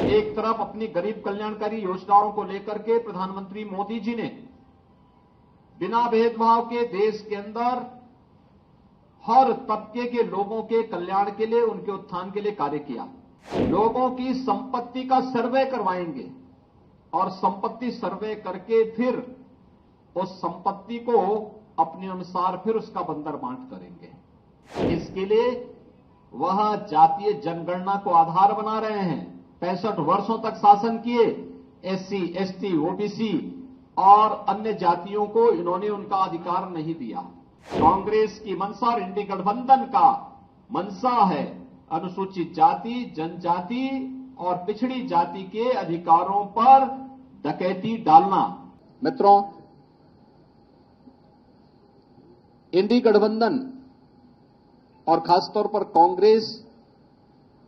एक तरफ अपनी गरीब कल्याणकारी योजनाओं को लेकर के प्रधानमंत्री मोदी जी ने बिना भेदभाव के देश के अंदर हर तबके के लोगों के कल्याण के लिए, उनके उत्थान के लिए कार्य किया। लोगों की संपत्ति का सर्वे करवाएंगे और संपत्ति सर्वे करके फिर उस संपत्ति को अपने अनुसार फिर उसका बंदर बांट करेंगे। इसके लिए वह जातीय जनगणना को आधार बना रहे हैं। 65 वर्षों तक शासन किए, एससी, एसटी, ओबीसी और अन्य जातियों को इन्होंने उनका अधिकार नहीं दिया। कांग्रेस की मंशा और इंडी गठबंधन का मंशा है अनुसूचित जाति, जनजाति और पिछड़ी जाति के अधिकारों पर डकैती डालना। मित्रों, इंडी गठबंधन और खासतौर पर कांग्रेस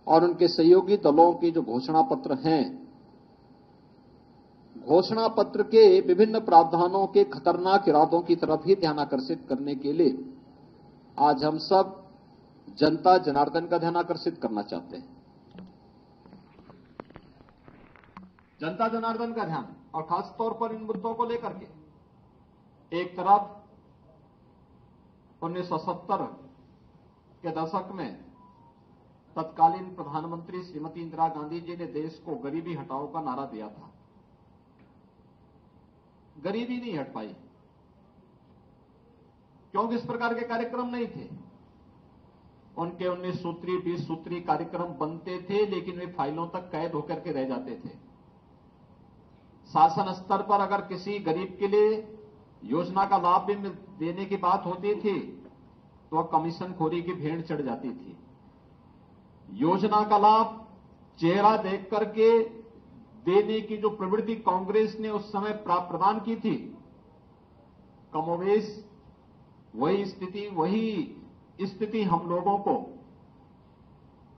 और उनके सहयोगी दलों के जो घोषणा पत्र हैं, घोषणा पत्र के विभिन्न प्रावधानों के खतरनाक इरादों की तरफ ही ध्यान आकर्षित करने के लिए आज हम सब जनता जनार्दन का ध्यान आकर्षित करना चाहते हैं। जनता जनार्दन का ध्यान, और खासतौर पर इन मुद्दों को लेकर के एक तरफ 1970 के दशक में तत्कालीन प्रधानमंत्री श्रीमती इंदिरा गांधी जी ने देश को गरीबी हटाओ का नारा दिया था। गरीबी नहीं हट पाई क्योंकि इस प्रकार के कार्यक्रम नहीं थे। उनके 19 सूत्री 20 सूत्री कार्यक्रम बनते थे, लेकिन वे फाइलों तक कैद होकर के रह जाते थे। शासन स्तर पर अगर किसी गरीब के लिए योजना का लाभ भी देने की बात होती थी तो वह कमीशन खोरी की भेंट चढ़ जाती थी। योजना का लाभ चेहरा देख करके देने की जो प्रवृत्ति कांग्रेस ने उस समय प्रदान की थी, कमोवेश वही स्थिति हम लोगों को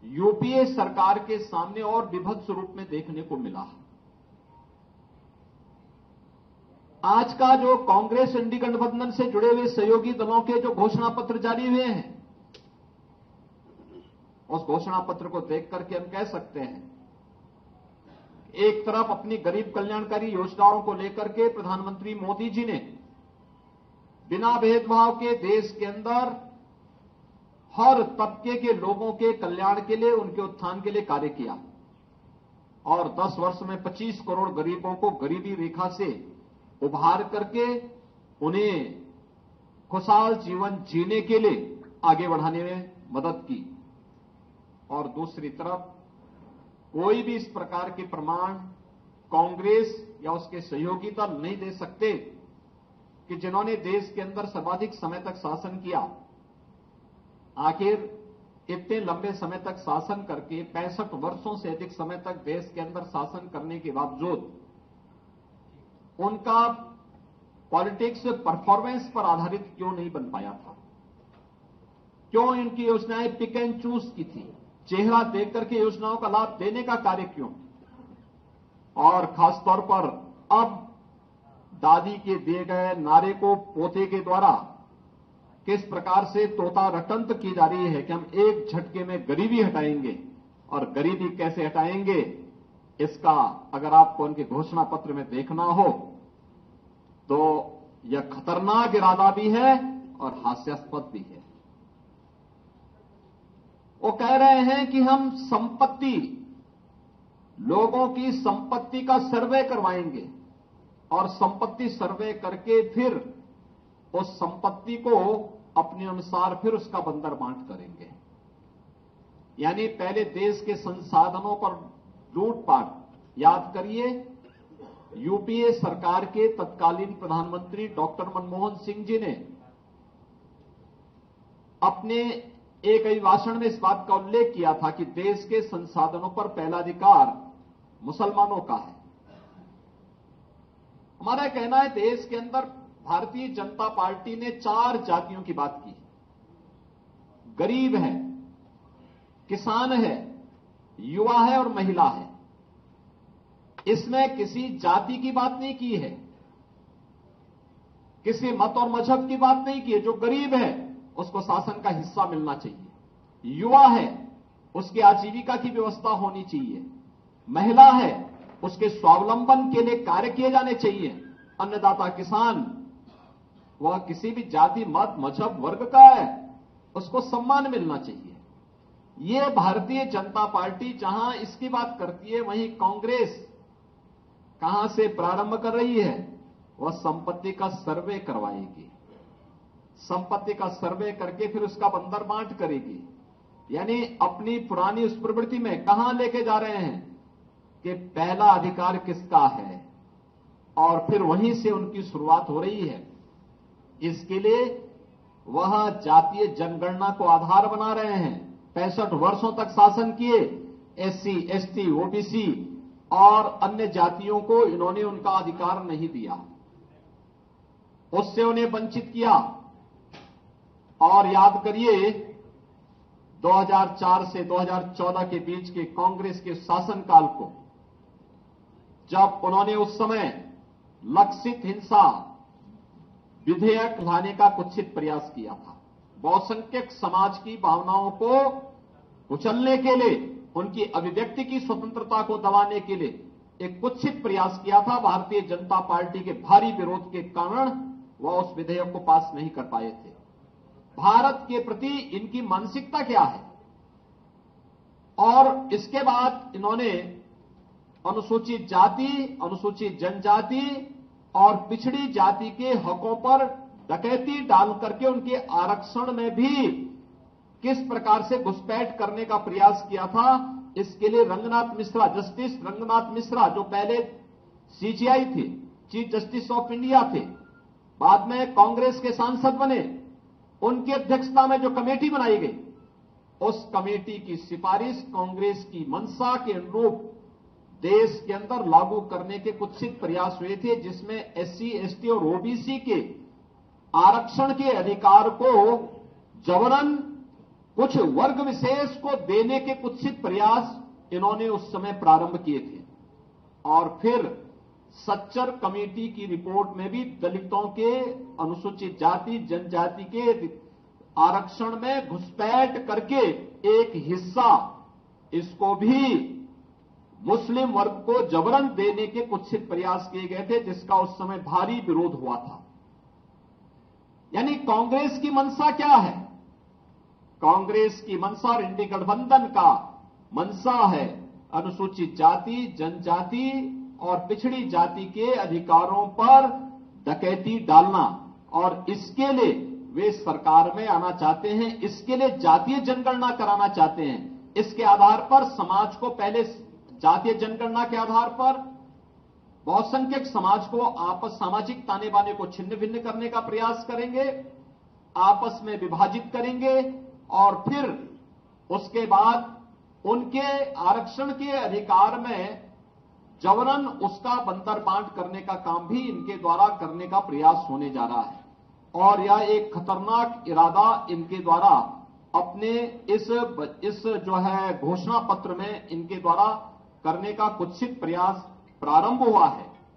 यूपीए सरकार के सामने और विभत्स रूप में देखने को मिला। आज का जो कांग्रेस इंडी गठबंधन से जुड़े हुए सहयोगी दलों के जो घोषणा पत्र जारी हुए हैं, उस घोषणा पत्र को देख करके हम कह सकते हैं, एक तरफ अपनी गरीब कल्याणकारी योजनाओं को लेकर के प्रधानमंत्री मोदी जी ने बिना भेदभाव के देश के अंदर हर तबके के लोगों के कल्याण के लिए, उनके उत्थान के लिए कार्य किया और 10 वर्ष में 25 करोड़ गरीबों को गरीबी रेखा से उभार करके उन्हें खुशहाल जीवन जीने के लिए आगे बढ़ाने में मदद की। और दूसरी तरफ कोई भी इस प्रकार के प्रमाण कांग्रेस या उसके सहयोगी दल नहीं दे सकते कि जिन्होंने देश के अंदर सर्वाधिक समय तक शासन किया, आखिर इतने लंबे समय तक शासन करके 65 वर्षों से अधिक समय तक देश के अंदर शासन करने के बावजूद उनका पॉलिटिक्स परफॉर्मेंस पर आधारित क्यों नहीं बन पाया था? क्यों इनकी योजनाएं पिक एंड चूज की थी? चेहरा देख करके योजनाओं का लाभ देने का कार्य क्यों? और खासतौर पर अब दादी के दिए गए नारे को पोते के द्वारा किस प्रकार से तोता रटंत की जा रही है कि हम एक झटके में गरीबी हटाएंगे, और गरीबी कैसे हटाएंगे इसका अगर आपको उनके घोषणा पत्र में देखना हो तो यह खतरनाक इरादा भी है और हास्यास्पद भी है। वो कह रहे हैं कि हम लोगों की संपत्ति का सर्वे करवाएंगे और संपत्ति सर्वे करके फिर उस संपत्ति को अपने अनुसार फिर उसका बंदर बांट करेंगे। यानी पहले देश के संसाधनों पर लूटपाट। याद करिए, यूपीए सरकार के तत्कालीन प्रधानमंत्री डॉक्टर मनमोहन सिंह जी ने अपने एक अभिभाषण में इस बात का उल्लेख किया था कि देश के संसाधनों पर पहला अधिकार मुसलमानों का है। हमारा कहना है देश के अंदर भारतीय जनता पार्टी ने 4 जातियों की बात की। गरीब है, किसान है, युवा है और महिला है। इसमें किसी जाति की बात नहीं की है, किसी मत और मजहब की बात नहीं की है। जो गरीब है उसको शासन का हिस्सा मिलना चाहिए, युवा है उसकी आजीविका की व्यवस्था होनी चाहिए, महिला है उसके स्वावलंबन के लिए कार्य किए जाने चाहिए। अन्नदाता किसान वह किसी भी जाति मत मजहब वर्ग का है, उसको सम्मान मिलना चाहिए। ये भारतीय जनता पार्टी जहां इसकी बात करती है, वहीं कांग्रेस कहां से प्रारंभ कर रही है? वह संपत्ति का सर्वे करवाएगी, संपत्ति का सर्वे करके फिर उसका बंदर बांट करेगी। यानी अपनी पुरानी उस प्रवृत्ति में कहां लेके जा रहे हैं कि पहला अधिकार किसका है, और फिर वहीं से उनकी शुरुआत हो रही है। इसके लिए वह जातीय जनगणना को आधार बना रहे हैं। 65 वर्षों तक शासन किए, एससी, एसटी, ओबीसी और अन्य जातियों को इन्होंने उनका अधिकार नहीं दिया, उससे उन्हें वंचित किया। और याद करिए 2004 से 2014 के बीच के कांग्रेस के शासनकाल को, जब उन्होंने उस समय लक्षित हिंसा विधेयक लाने का कुत्सित प्रयास किया था। बहुसंख्यक समाज की भावनाओं को कुचलने के लिए, उनकी अभिव्यक्ति की स्वतंत्रता को दबाने के लिए एक कुत्सित प्रयास किया था। भारतीय जनता पार्टी के भारी विरोध के कारण वह उस विधेयक को पास नहीं कर पाए थे। भारत के प्रति इनकी मानसिकता क्या है? और इसके बाद इन्होंने अनुसूचित जाति, अनुसूचित जनजाति और पिछड़ी जाति के हकों पर डकैती डाल करके उनके आरक्षण में भी किस प्रकार से घुसपैठ करने का प्रयास किया था। इसके लिए रंगनाथ मिश्रा, जस्टिस रंगनाथ मिश्रा, जो पहले सीजीआई थे, चीफ जस्टिस ऑफ इंडिया थे, बाद में कांग्रेस के सांसद बने, उनकी अध्यक्षता में जो कमेटी बनाई गई, उस कमेटी की सिफारिश कांग्रेस की मंशा के अनुरूप देश के अंदर लागू करने के कुत्सित प्रयास हुए थे, जिसमें एससी, एसटी और ओबीसी के आरक्षण के अधिकार को जबरन कुछ वर्ग विशेष को देने के कुत्सित प्रयास इन्होंने उस समय प्रारंभ किए थे। और फिर सच्चर कमेटी की रिपोर्ट में भी दलितों के, अनुसूचित जाति जनजाति के आरक्षण में घुसपैठ करके एक हिस्सा इसको भी मुस्लिम वर्ग को जबरन देने के कुत्सित प्रयास किए गए थे, जिसका उस समय भारी विरोध हुआ था। यानी कांग्रेस की मंशा क्या है? कांग्रेस की मंशा और इंडी गठबंधन का मंशा है अनुसूचित जाति, जनजाति और पिछड़ी जाति के अधिकारों पर डकैती डालना, और इसके लिए वे सरकार में आना चाहते हैं। इसके लिए जातीय जनगणना कराना चाहते हैं। इसके आधार पर समाज को, पहले जातीय जनगणना के आधार पर बहुसंख्यक समाज को आपस, सामाजिक ताने बाने को छिन्न भिन्न करने का प्रयास करेंगे, आपस में विभाजित करेंगे, और फिर उसके बाद उनके आरक्षण के अधिकार में जबरन उसका बंतर बांट करने का काम भी इनके द्वारा करने का प्रयास होने जा रहा है। और यह एक खतरनाक इरादा इनके द्वारा अपने इस जो है घोषणा पत्र में इनके द्वारा करने का कुत्सित प्रयास प्रारंभ हुआ है।